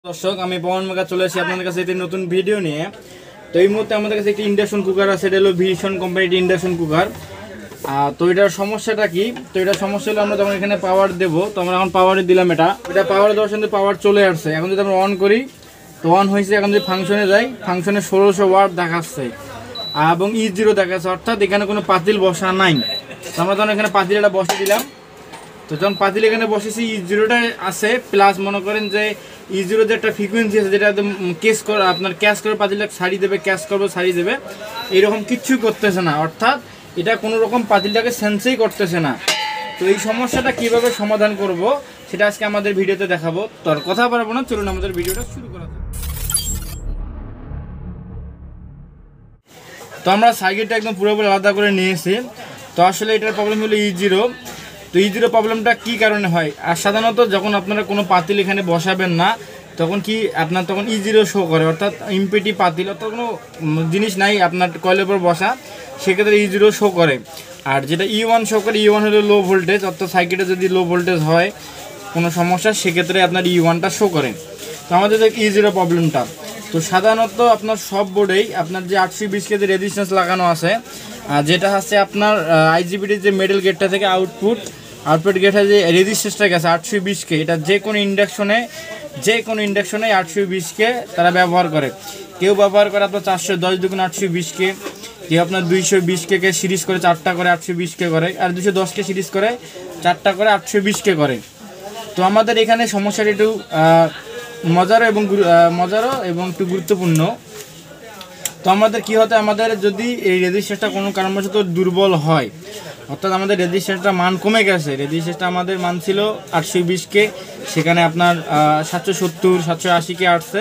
দর্শক আমি পবন মেকা চলে আসি আপনাদের কাছে একটি নতুন ভিডিও নিয়ে। তো এই মুহূর্তে আমাদের কাছে একটি ইন্ডাকশন কুকার আছে, এটা হলো ভিশন কোম্পানির ইন্ডাকশন কুকার। তো এটার সমস্যাটা কি? তো এটার সমস্যা হলো আমরা যখন এখানে পাওয়ার দেবো, তো আমরা এখন পাওয়ারে দিলাম, এটা পাওয়ার দেওয়ার সঙ্গে পাওয়ার চলে আসছে। এখন যদি আমরা অন করি তো অন হয়েছে। এখন যদি ফাংশনে যাই, ফাংশনে 1600 ওয়াট দেখাচ্ছে এবং E0 দেখাচ্ছে, অর্থাৎ এখানে কোনো পাতিল বসা নাই। তো আমরা যখন এখানে পাতিলটা বসে দিলাম, তো যখন পাতিল এখানে বসেছি E0টা আছে প্লাস, মনে করেন যে E0 যে একটা ফ্রিকোয়েন্সি আছে যেটা একদম আপনার ক্যাশ করে পাতিলটা ছাড়িয়ে দেবে, ক্যাশ করবে ছাড়িয়ে দেবে, এইরকম কিচ্ছুই করতেছে না, অর্থাৎ এটা কোনো রকম পাতিলটাকে সেন্সই করতেছে না। তো এই সমস্যাটা কিভাবে সমাধান করব সেটা আজকে আমাদের ভিডিওতে দেখাবো। তো আর কথা বলবো না, চলুন আমাদের ভিডিওটা শুরু করা যাক। তো আমরা সার্কিটটা একদম পুরোপুরি আলাদা করে নিয়েছি। তো আসলে এটার প্রবলেম হলো E0। তো E0 প্রবলেমটা কী কারণে হয়? আর সাধারণত যখন আপনারা কোনো পাতিল এখানে বসাবেন না, তখন কি আপনার তখন E0 শো করে, অর্থাৎ ইমপিটি পাতিল অর্থাৎ কোনো জিনিস নাই আপনার কয়েলের উপর বসা, সেক্ষেত্রে E0 শো করে। আর যেটা E1 শো করে, E1 হলো লো ভোল্টেজ, অর্থাৎ সার্কিটে যদি লো ভোল্টেজ হয় কোনো সমস্যা, সেক্ষেত্রে আপনার E1টা শো করে। তো আমাদের E0 প্রবলেমটা, তো সাধারণত আপনার সব বোর্ডেই আপনার যে 820 কেজি রেজিস্ট্যান্স লাগানো আছে, যেটা হচ্ছে আপনার আইজিবিটির যে মেটাল গেটটা থেকে আউটপুট গেটে যে রেজিস্ট্যান্সটা গেছে 820K, এটা যে কোনো ইন্ডাকশনে 820K তারা ব্যবহার করে। কেউ ব্যবহার করে আপনার 410 দুগুণ 820K, কেউ আপনার 220K কে সিরিজ করে 4টা করে 820K করে, আর 210K সিরিজ করে 4টা করে 820K করে। তো আমাদের এখানে সমস্যাটা একটু মজারও এবং একটু গুরুত্বপূর্ণ। তো আমাদের কি হতে, আমাদের যদি এই রেজিস্ট্যান্সটা কোনো কারণবশত দুর্বল হয়, অর্থাৎ আমাদের রেজিস্ট্যান্সটা মান কমে গেছে, রেজিস্ট্যান্সটা আমাদের মান ছিল 820K, সেখানে আপনার 770 780K আসছে,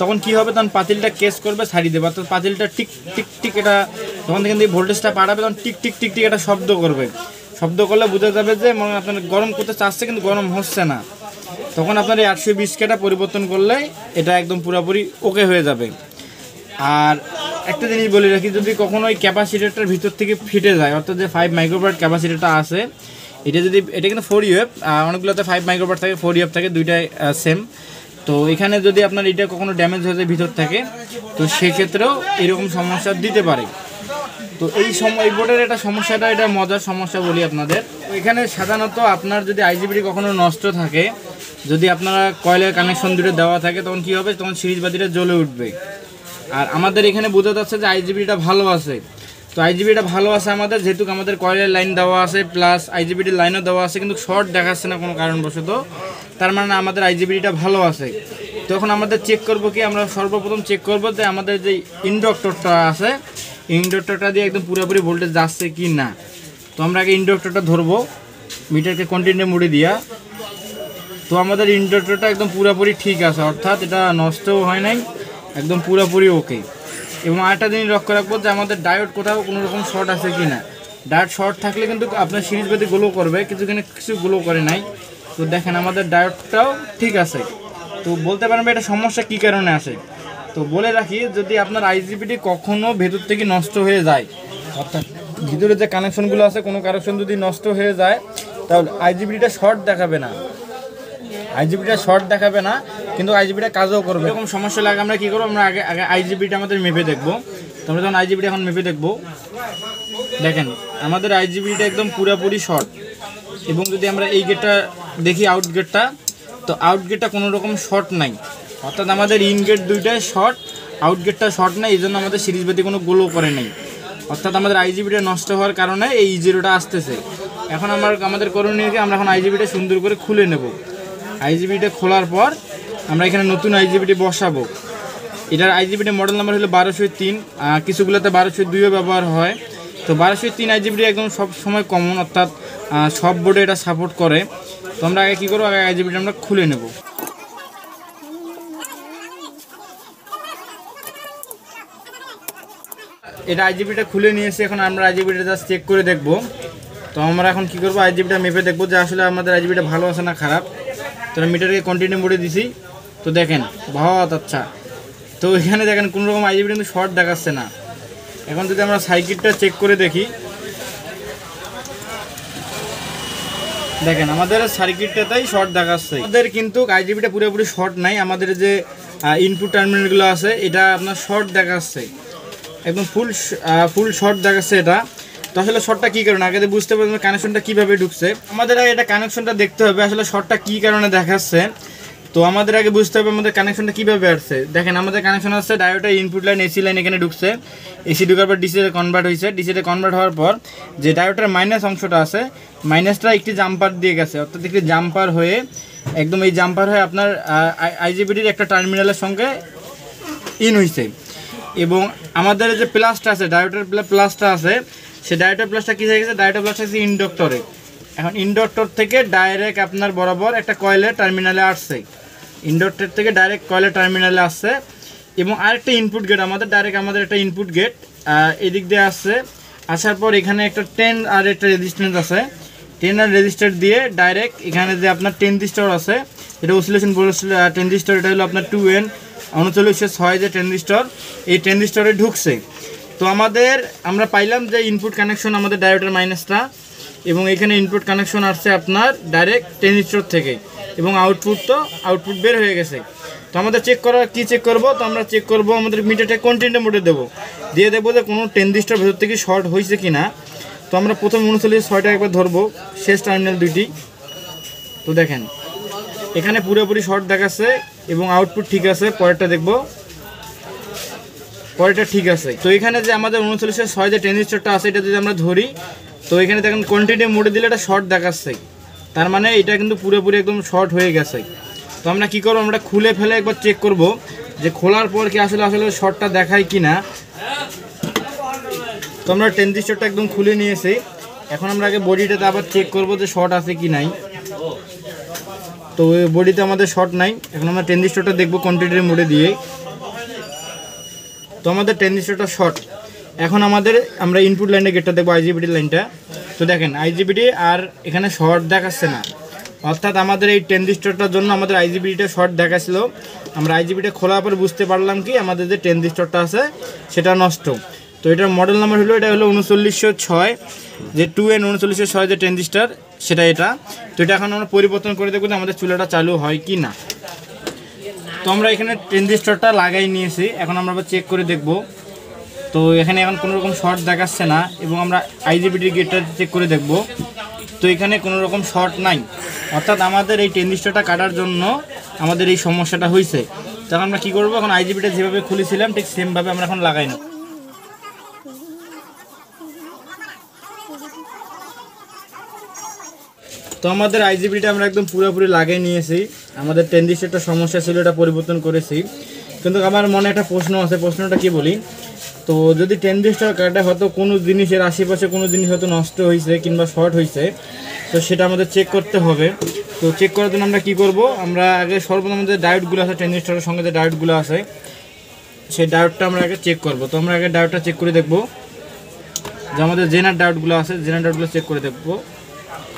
তখন কি হবে, তখন পাতিলটা কেস করবে ছাড়িয়ে দেবে, অর্থাৎ পাতিলটা টিক টিক টিক, এটা যখন থেকে ভোল্টেজটা বাড়াবে তখন টিক টিক টিক টিক এটা শব্দ করবে। শব্দ করলে বোঝা যাবে যে মনে আপনার গরম করতে চাচ্ছে কিন্তু গরম হচ্ছে না, তখন আপনার এই 820Kটা পরিবর্তন করলে এটা একদম পুরোপুরি ওকে হয়ে যাবে। আর একটা জিনিস বলে রাখি, যদি কখনো ওই ক্যাপাসিটারটার ভিতর থেকে ফিটে যায়, অর্থাৎ যে 5 মাইক্রোফ্যারাড ক্যাপাসিটারটা আছে, এটা কিন্তু 4 UF, অনেকগুলোতে 5 মাইক্রোফ্যারাড থাকে, 4 UF থাকে, দুইটাই সেম। তো এখানে যদি আপনার এটা কখনো ড্যামেজ হয়ে যায় ভিতর থেকে, তো সেক্ষেত্রেও এরকম সমস্যা দিতে পারে। তো এই বোর্ডের এটা সমস্যাটা, এটা মজার সমস্যা বলি আপনাদের। তো এখানে সাধারণত আপনার যদি আইজিবিটি কখনো নষ্ট থাকে, যদি আপনারা কয়েলের কানেকশন দুটো দেওয়া থাকে, তখন কী হবে, তখন সিরিজ বাতিটা জ্বলে উঠবে। আর আমাদের এখানে বোঝা যাচ্ছে যে আইজিবিটা ভালো আছে। তো আইজিবিটা ভালো আছে আমাদের, যেহেতু আমাদের কয়েলের লাইন দেওয়া আছে প্লাস আইজিবিটির লাইনও দেওয়া আছে, কিন্তু শর্ট দেখাচ্ছে না কোনো কারণবশত, তার মানে আমাদের আইজিবিটা ভালো আছে। তখন আমাদের চেক করব কি, আমরা সর্বপ্রথম চেক করব যে আমাদের যে ইন্ডাক্টরটা আছে, ইন্ডাক্টরটা দিয়ে একদম পুরোপুরি ভোল্টেজ যাচ্ছে কি না। তো আমরা আগে ইন্ডাক্টরটা ধরবো, মিটারকে কন্টিনিউ মোডে দিয়া। তো আমাদের ইন্ডাক্টরটা একদম পুরোপুরি ঠিক আছে, অর্থাৎ এটা নষ্টও হয় নাই, একদম পুরোপুরি ওকে। এবং আরেকটা জিনিস লক্ষ্য রাখবো যে আমাদের ডায়োড কোথাও কোনো রকম শর্ট আছে কি না। ডায়োড শর্ট থাকলে কিন্তু আপনার সিরিজ বাতি গ্লো করবে, কিছু গ্লো করে নাই। তো দেখেন আমাদের ডায়োডটাও ঠিক আছে। তো বলতে পারবে এটা সমস্যা কী কারণে আসে। তো বলে রাখি, যদি আপনার আইজিবিটি কখনও ভেতর থেকে নষ্ট হয়ে যায়, অর্থাৎ ভিতরে যে কানেকশনগুলো আছে কোনো কানেকশন যদি নষ্ট হয়ে যায়, তাহলে আইজিবিটিটা শর্ট দেখাবে না, কিন্তু আইজিবিটা কাজও করবে। এরকম সমস্যা লাগে আমরা কী করবো, আমরা আগে আইজিবিটা আমাদের মেপে দেখবো। তো আমরা যখন আইজিবিটা এখন মেপে দেখবো, দেখেন আমাদের আইজিবিটা একদম পুরোপুরি শর্ট। এবং যদি আমরা এই গেটটা দেখি, আউট গেটটা, তো আউট গেটটা কোনো রকম শর্ট নাই, অর্থাৎ আমাদের ইন গেট দুইটাই শর্ট, আউট গেটটা শর্ট নাই, এই জন্য আমাদের সিরিজ বাতি কোনো গ্লো করে নেই, অর্থাৎ আমাদের আইজিবিটা নষ্ট হওয়ার কারণে এই E0টা আসতেছে। এখন আমাদের করণীয় কি, আমরা এখন আইজিবিটা সুন্দর করে খুলে নেব। আইজিবিটা খোলার পর আমরা এখানে নতুন আইজিবিটি বসাবো। এটার আইজিবিটি মডেল নাম্বার হলো 1203, কিছুগুলোতে 1202ও ব্যবহার হয়। তো 1203 আইজিবিটি একদম সব সময় কমন, অর্থাৎ সব বোর্ডে এটা সাপোর্ট করে। তো আমরা আগে কী করবো, আগে আইজিবিটি আমরা খুলে নেব। এটা আইজিবিটা খুলে নিয়েছি, এখন আমরা আইজিবিটা জাস্ট চেক করে দেখব। তো আমরা এখন কী করবো, আইজিবিটা মেপে দেখবো যে আসলে আমাদের আইজিবিটা ভালো আছে না খারাপ। তো মিটারকে কন্টিনিউ মোডে দিছি, তো দেখেন বহুত আচ্ছা। তো এখানে দেখেন কোনো রকম আইজিবিটা কিন্তু শর্ট দেখাচ্ছে না। এখন যদি আমরা সার্কিটটা চেক করে দেখি, দেখেন আমাদের সার্কিটটাতেই শর্ট দেখাচ্ছে, আমাদের কিন্তু আইজিবিটা পুরোপুরি শর্ট নাই, আমাদের যে ইনপুট টার্মিনালগুলো আছে এটা আপনার শর্ট দেখাচ্ছে, একদম ফুল শর্ট দেখাচ্ছে এটা। তো আসলে শর্টটা কী কারণে আগে বুঝতে পারবেন কানেকশনটা কীভাবে ঢুকছে, আমাদের আগে এটা কানেকশনটা দেখতে হবে আসলে শর্টটা কী কারণে দেখাচ্ছে। তো আমাদের আগে বুঝতে হবে আমাদের কানেকশনটা কীভাবে আসছে। দেখেন আমাদের কানেকশন আসছে ডায়োডের ইনপুট লাইন এসি লাইন এখানে ঢুকছে, এসি ঢুকার পর ডিসিতে কনভার্ট হয়েছে, ডিসিতে কনভার্ট হওয়ার পর যে ডায়োডের মাইনাস অংশটা আছে মাইনাসটা একটি জাম্পার দিয়ে গেছে, অর্থাৎ একটি জাম্পার হয়ে একদম এই জাম্পার হয়ে আপনার আইজিবিটির একটা টার্মিনালের সঙ্গে ইন হয়েছে। এবং আমাদের যে প্লাসটা আছে ডায়োডের প্লাসটা আছে সে ডায়োডের প্লাসটা কী হয়ে গেছে, ডায়োডের প্লাসটা আছে ইন্ডাক্টরে। এখন ইন্ডাক্টর থেকে ডাইরেক্ট আপনার বরাবর একটা কয়েলের টার্মিনালে আসছে, ইন্ডাক্টর থেকে ডাইরেক্ট কয়েলের টার্মিনালে আসছে। এবং আরেকটা ইনপুট গেট আমাদের ডাইরেক্ট আমাদের একটা ইনপুট গেট এদিক দিয়ে আসছে, আসার পর এখানে একটা 10 আর একটা রেজিস্ট্যান্স আছে, 10 আর রেজিস্টার দিয়ে ডাইরেক্ট এখানে যে আপনার 10 রিস্টার আছে এটা অসিলেশন বলেছিল 10 রিস্টার, এটা হলো আপনার 2N 3906 যে 10 রিস্টার, এই 10 রিস্টারে ঢুকছে। তো আমরা পাইলাম যে ইনপুট কানেকশন আমাদের ডায়োডের মাইনাসটা, এবং এখানে ইনপুট কানেকশন আসছে আপনার ডাইরেক্ট 10 রিস্টার থেকে, এবং আউটপুট বের হয়ে গেছে। তো আমাদের চেক করবো, তো আমরা চেক করবো আমাদের মিটারটা কন্টিনিউ মোডে দেবো, দিয়ে দেবো যে কোনো 10 রিস্টার ভেতর থেকে শর্ট হয়েছে কিনা। তো আমরা প্রথম 3906টা একবার ধরবো, শেষ টার্মিনাল দুইটি। তো দেখেন এখানে পুরোপুরি শর্ট দেখাচ্ছে এবং আউটপুট ঠিক আছে, পরেরটা দেখবো, পরেরটা ঠিক আছে। তো এখানে যে আমাদের 3906 যে 10 রিস্টারটা আছে এটা যদি আমরা ধরি, তো এখানে দেখেন কন্টিনিউ মোডে দিলে এটা শর্ট দেখাচ্ছে, তার মানে এটা কিন্তু পুরোপুরি একদম শর্ট হয়ে গেছে। তো আমরা কী করবো, আমরা খুলে ফেলে একবার চেক করব যে খোলার পর কি আসলে শর্টটা দেখায় কি না। তো আমরা 10 রিস্টারটা একদম খুলে নিয়েছি, এখন আমরা আগে বডিটাতে আবার চেক করব যে শর্ট আছে কি নাই। তো ওই বডিতে আমাদের শর্ট নাই, এখন আমরা 10 রিস্টারটা দেখবো কন্টিনিউ মোডে দিয়ে। তো আমাদের 10 রিস্টারটা শর্ট। এখন আমরা ইনপুট লাইনের গেটটা দেখবো, আইজিবিটি লাইনটা। তো দেখেন আইজিবিটি আর এখানে শর্ট দেখাচ্ছে না, অর্থাৎ আমাদের এই 10 রিস্টারটার জন্য আমাদের আইজিবিটিটা শর্ট দেখাচ্ছিল। আমরা আইজিবিটা খোলার পর বুঝতে পারলাম কি আমাদের যে 10 রিস্টারটা আছে সেটা নষ্ট। তো এটার মডেল নাম্বার হলো, এটা হলো 3906 যে 2N 3906 যে 10 রিস্টার সেটা এটা। তো এটা এখন আমরা পরিবর্তন করে দেখবো যে আমাদের চুলাটা চালু হয় কি না। তো আমরা এখানে 10 রিস্টারটা লাগাই নিয়েছি, এখন আমরা আবার চেক করে দেখব। তো এখানে এখন কোনো রকম শর্ট দেখাচ্ছে না, এবং আমরা আইজিবিটির গেটটা চেক করে দেখব। তো এখানে কোনো রকম শর্ট নাই, অর্থাৎ আমাদের এই 10 রিস্টারটা কাটার জন্য আমাদের এই সমস্যাটা হয়েছে। তখন আমরা কী করবো, এখন আইজিবিটা যেভাবে খুলেছিলাম ঠিক সেমভাবে আমরা এখন লাগাই না। তো আমাদের আইজিবিটা আমরা একদম পুরোপুরি লাগিয়ে নিয়েছি, আমাদের 10 রিস্টারটা সমস্যা ছিল এটা পরিবর্তন করেছি। কিন্তু আমার মনে একটা প্রশ্ন আছে, প্রশ্নটা কি বলি, তো যদি 10 রিস্টার কাটা হয়তো কোনো জিনিসের আশেপাশে কোনো জিনিস হয়তো নষ্ট হয়েছে কিংবা শর্ট হয়েছে, তো সেটা আমাদের চেক করতে হবে। তো চেক করার জন্য আমরা কী করব, আমরা আগে সর্বপ্রথম আমাদের ডায়োডগুলো আছে 10 রিস্টারের সঙ্গে যে ডায়োডগুলো আছে সেই ডায়োডটা আমরা আগে চেক করব। তো আমরা আগে ডায়োডটা চেক করে দেখব, যে আমাদের জেনার ডায়োডগুলো আছে জেনার ডায়োডগুলো চেক করে দেখব।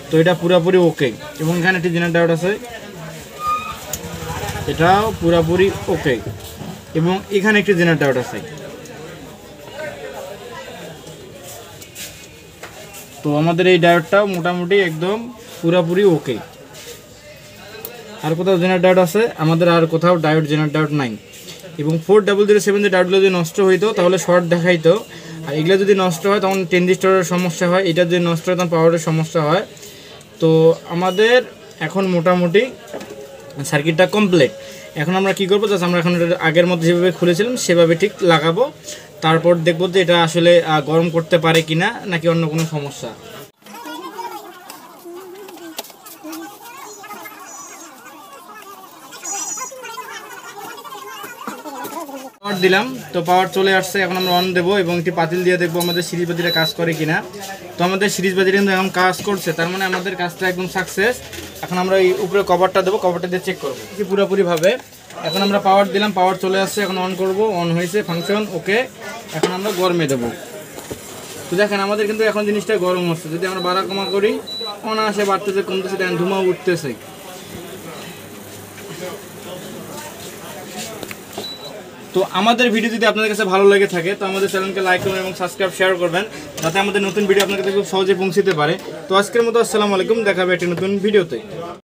তো এটা পুরোপুরি ওকে, এবং এখানে একটি জেনার ডায়োড আছে এটাও পুরোপুরি ওকে, এবং এখানে একটি জেনার ডায়োড আছে। তো আমাদের এই ডায়োডটাও মোটামুটি একদম পুরোপুরি ওকে। আর কোথাও জেনার ডায়োড আছে, আমাদের আর কোথাও জেনার ডায়োড নাই। এবং 4007 যে ডায়োডগুলো যদি নষ্ট হইতো তাহলে শর্ট দেখাইতো, আর এগুলো যদি নষ্ট হয় তখন 10 রিস্টারের সমস্যা হয়, এটা যদি নষ্ট হয় তখন পাওয়ারের সমস্যা হয়। তো আমাদের এখন মোটামুটি সার্কিটটা কমপ্লিট। এখন আমরা কি করব, জাস্ট আমরা এখন আগের মধ্যে যেভাবে খুলেছিলাম সেভাবে ঠিক লাগাবো, তারপর দেখবো যে এটা আসলে গরম করতে পারে কিনা নাকি অন্য কোনো সমস্যা। পাওয়ার দিলাম, তো পাওয়ার চলে আসছে, এখন আমরা অন দেবো এবং একটি পাতিল দিয়ে দেখবো আমাদের সিরিজ বাতিটা কাজ করে কিনা। তো আমাদের সিরিজ বাতিটা কিন্তু এখন কাজ করছে, তার মানে আমাদের কাজটা একদম সাকসেস। এখন আমরা এই উপরে কভারটা দেবো, কভারটা দিয়ে চেক করবো পুরোপুরিভাবে। এখন আমরা পাওয়ার দিলাম, পাওয়ার চলে আসছে, এখন অন করব, অন হয়েছে, ফাংশন ওকে। এখন আমরা গরমে দেবো। তো দেখেন আমাদের কিন্তু এখন জিনিসটা গরম হচ্ছে, যদি আমরা বাড়া কমা করি অনায়াসে বাড়তেছে কমতেছে, দেখেন ধুমা উঠতেছে। তো আমাদের ভিডিও যদি আপনাদের কাছে ভালো লেগে থাকে তো আমাদের চ্যানেলকে লাইক করবেন এবং সাবস্ক্রাইব শেয়ার করবেন, যাতে আমাদের নতুন ভিডিও আপনাদের কাছে খুব সহজে পৌঁছতে পারে। তো আজকের মতো আসসালামু আলাইকুম, দেখা হবে একটি নতুন ভিডিওতে।